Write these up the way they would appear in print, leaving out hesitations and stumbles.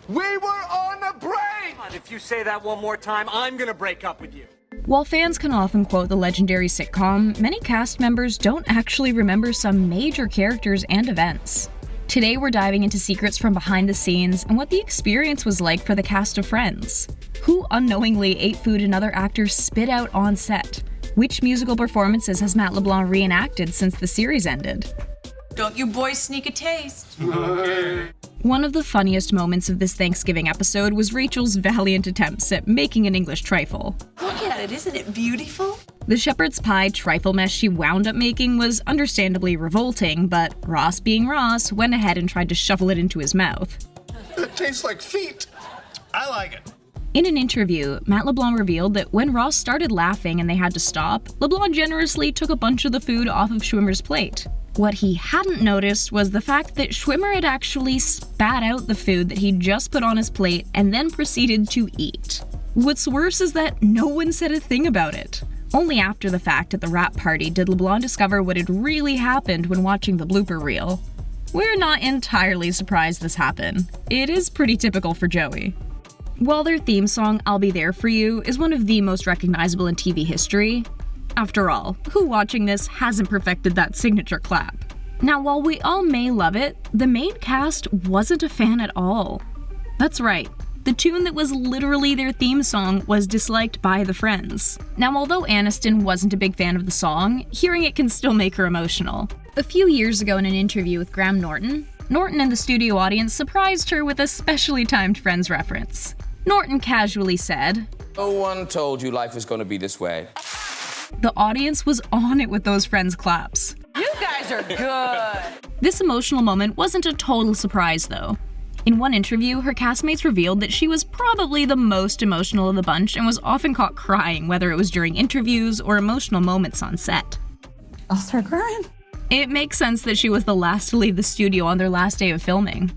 We were on a break! If you say that one more time, I'm gonna break up with you. While fans can often quote the legendary sitcom, many cast members don't actually remember some major characters and events. Today we're diving into secrets from behind the scenes and what the experience was like for the cast of Friends. Who unknowingly ate food another actor spit out on set? Which musical performances has Matt LeBlanc reenacted since the series ended? Don't you boys sneak a taste. One of the funniest moments of this Thanksgiving episode was Rachel's valiant attempts at making an English trifle. Look at it, isn't it beautiful? The shepherd's pie trifle mess she wound up making was understandably revolting, but Ross being Ross went ahead and tried to shovel it into his mouth. It tastes like feet. I like it. In an interview, Matt LeBlanc revealed that when Ross started laughing and they had to stop, LeBlanc generously took a bunch of the food off of Schwimmer's plate. What he hadn't noticed was the fact that Schwimmer had actually spat out the food that he just put on his plate and then proceeded to eat. What's worse is that no one said a thing about it. Only after the fact at the wrap party did LeBlanc discover what had really happened when watching the blooper reel. We're not entirely surprised this happened. It is pretty typical for Joey. While their theme song, I'll Be There For You, is one of the most recognizable in TV history, after all, who watching this hasn't perfected that signature clap? Now, while we all may love it, the main cast wasn't a fan at all. That's right, the tune that was literally their theme song was disliked by the Friends. Now, although Aniston wasn't a big fan of the song, hearing it can still make her emotional. A few years ago in an interview with Graham Norton and the studio audience surprised her with a specially timed Friends reference. Norton casually said, "No one told you life was going to be this way." The audience was on it with those Friends claps. You guys are good. This emotional moment wasn't a total surprise, though. In one interview, her castmates revealed that she was probably the most emotional of the bunch and was often caught crying, whether it was during interviews or emotional moments on set. I'll start crying. It makes sense that she was the last to leave the studio on their last day of filming.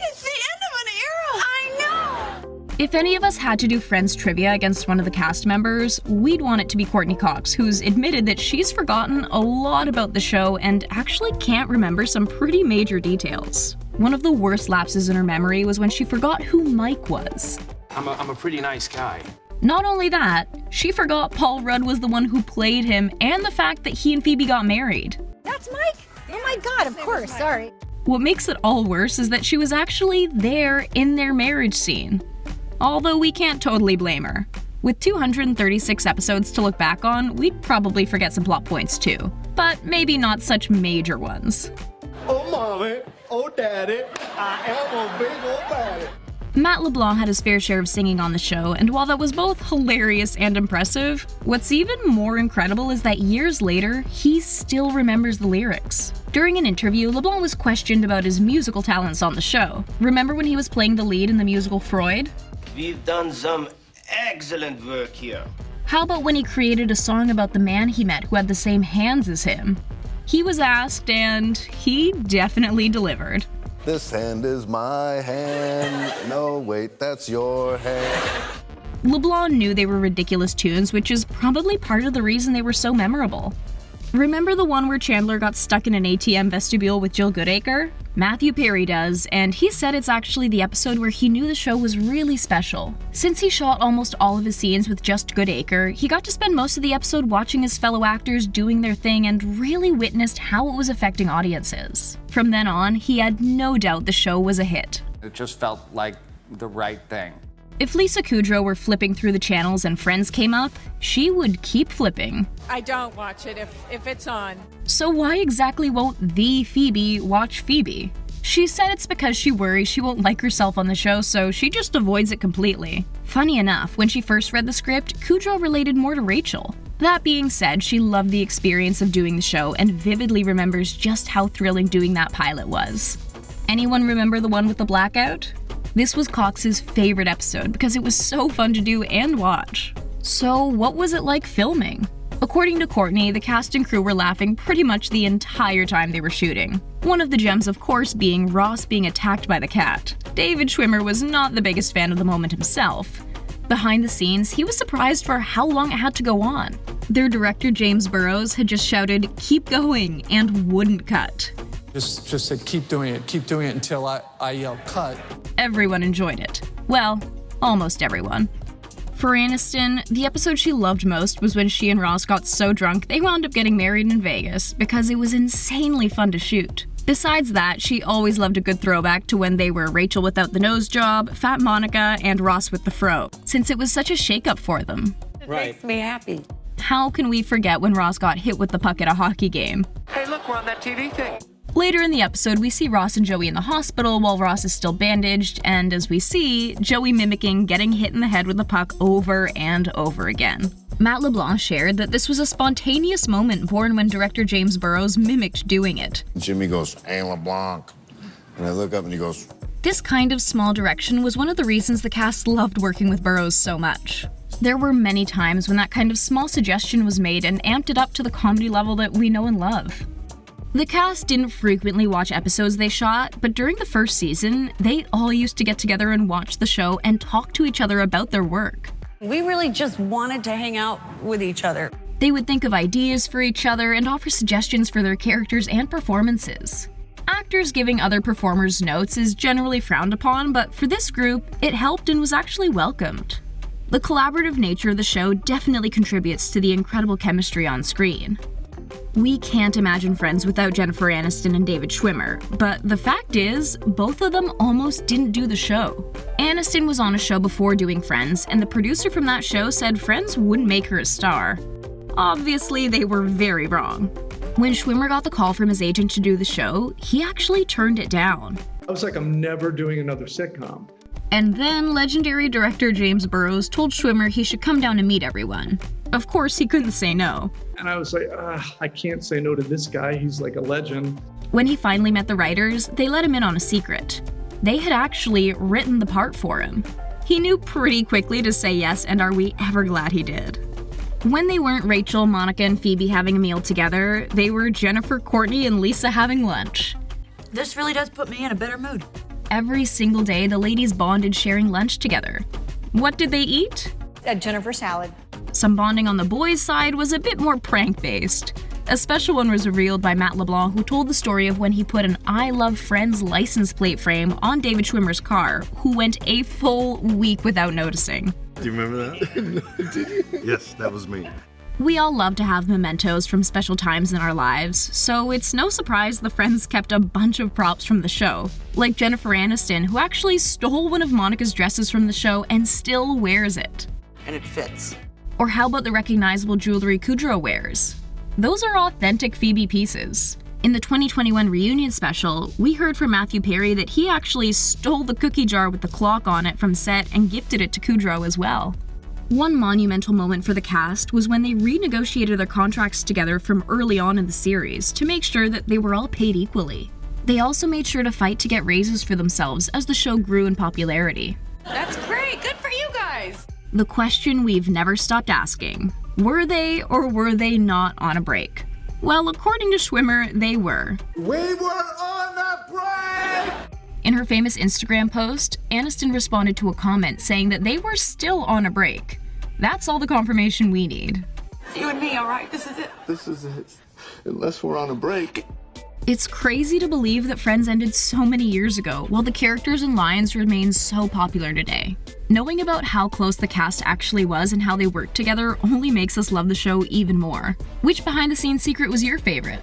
It's the end of an era. I know. If any of us had to do Friends trivia against one of the cast members, we'd want it to be Courtney Cox, who's admitted that she's forgotten a lot about the show and actually can't remember some pretty major details. One of the worst lapses in her memory was when she forgot who Mike was. I'm a pretty nice guy. Not only that, she forgot Paul Rudd was the one who played him and the fact that he and Phoebe got married. That's Mike? Oh my god, of course, sorry. What makes it all worse is that she was actually there in their marriage scene. Although we can't totally blame her. With 236 episodes to look back on, we'd probably forget some plot points too. But maybe not such major ones. Oh, mommy. Oh, daddy. I am a big old baddie. Matt LeBlanc had his fair share of singing on the show, and while that was both hilarious and impressive, what's even more incredible is that years later, he still remembers the lyrics. During an interview, LeBlanc was questioned about his musical talents on the show. Remember when he was playing the lead in the musical Freud? We've done some excellent work here. How about when he created a song about the man he met who had the same hands as him? He was asked, and he definitely delivered. This hand is my hand. No, wait, that's your hand. LeBlanc knew they were ridiculous tunes, which is probably part of the reason they were so memorable. Remember the one where Chandler got stuck in an ATM vestibule with Jill Goodacre? Matthew Perry does, and he said it's actually the episode where he knew the show was really special. Since he shot almost all of his scenes with just Goodacre, he got to spend most of the episode watching his fellow actors doing their thing and really witnessed how it was affecting audiences. From then on, he had no doubt the show was a hit. It just felt like the right thing. If Lisa Kudrow were flipping through the channels and Friends came up, she would keep flipping. I don't watch it if it's on. So why exactly won't the Phoebe watch Phoebe? She said it's because she worries she won't like herself on the show, so she just avoids it completely. Funny enough, when she first read the script, Kudrow related more to Rachel. That being said, she loved the experience of doing the show and vividly remembers just how thrilling doing that pilot was. Anyone remember the one with the blackout? This was Cox's favorite episode because it was so fun to do and watch. So what was it like filming? According to Courtney, the cast and crew were laughing pretty much the entire time they were shooting. One of the gems, of course, being Ross being attacked by the cat. David Schwimmer was not the biggest fan of the moment himself. Behind the scenes, he was surprised for how long it had to go on. Their director, James Burrows, had just shouted, "Keep going," and wouldn't cut. Just said, keep doing it until I yell, cut. Everyone enjoyed it. Well, almost everyone. For Aniston, the episode she loved most was when she and Ross got so drunk they wound up getting married in Vegas because it was insanely fun to shoot. Besides that, she always loved a good throwback to when they were Rachel without the nose job, Fat Monica, and Ross with the fro, since it was such a shakeup for them. It makes me happy. How can we forget when Ross got hit with the puck at a hockey game? Hey, look, we're on that TV thing. Later in the episode, we see Ross and Joey in the hospital while Ross is still bandaged, and as we see, Joey mimicking getting hit in the head with the puck over and over again. Matt LeBlanc shared that this was a spontaneous moment born when director James Burrows mimicked doing it. Jimmy goes, "Hey, LeBlanc." And I look up and he goes, This kind of small direction was one of the reasons the cast loved working with Burrows so much. There were many times when that kind of small suggestion was made and amped it up to the comedy level that we know and love. The cast didn't frequently watch episodes they shot, but during the first season, they all used to get together and watch the show and talk to each other about their work. We really just wanted to hang out with each other. They would think of ideas for each other and offer suggestions for their characters and performances. Actors giving other performers notes is generally frowned upon, but for this group, it helped and was actually welcomed. The collaborative nature of the show definitely contributes to the incredible chemistry on screen. We can't imagine Friends without Jennifer Aniston and David Schwimmer, but the fact is, both of them almost didn't do the show. Aniston was on a show before doing Friends, and the producer from that show said Friends wouldn't make her a star. Obviously, they were very wrong. When Schwimmer got the call from his agent to do the show, he actually turned it down. I was like, I'm never doing another sitcom. And then legendary director James Burrows told Schwimmer he should come down and meet everyone. Of course, he couldn't say no. And I was like, I can't say no to this guy. He's like a legend. When he finally met the writers, they let him in on a secret. They had actually written the part for him. He knew pretty quickly to say yes, and are we ever glad he did. When they weren't Rachel, Monica, and Phoebe having a meal together, they were Jennifer, Courtney, and Lisa having lunch. This really does put me in a better mood. Every single day, the ladies bonded sharing lunch together. What did they eat? A Jennifer salad. Some bonding on the boys' side was a bit more prank-based. A special one was revealed by Matt LeBlanc, who told the story of when he put an I Love Friends license plate frame on David Schwimmer's car, who went a full week without noticing. "Do you remember that?" Did you? Yes, that was me. We all love to have mementos from special times in our lives, so it's no surprise the Friends kept a bunch of props from the show, like Jennifer Aniston, who actually stole one of Monica's dresses from the show and still wears it. And it fits. Or how about the recognizable jewelry Kudrow wears? Those are authentic Phoebe pieces. In the 2021 reunion special, we heard from Matthew Perry that he actually stole the cookie jar with the clock on it from set and gifted it to Kudrow as well. One monumental moment for the cast was when they renegotiated their contracts together from early on in the series to make sure that they were all paid equally. They also made sure to fight to get raises for themselves as the show grew in popularity. That's great. Good for you guys. The question we've never stopped asking: were they or were they not on a break? Well, according to Schwimmer, they were. We were on a break! In her famous Instagram post, Aniston responded to a comment saying that they were still on a break. That's all the confirmation we need. You and me, all right? This is it. This is it. Unless we're on a break. It's crazy to believe that Friends ended so many years ago, while the characters and lines remain so popular today. Knowing about how close the cast actually was and how they worked together only makes us love the show even more. Which behind-the-scenes secret was your favorite?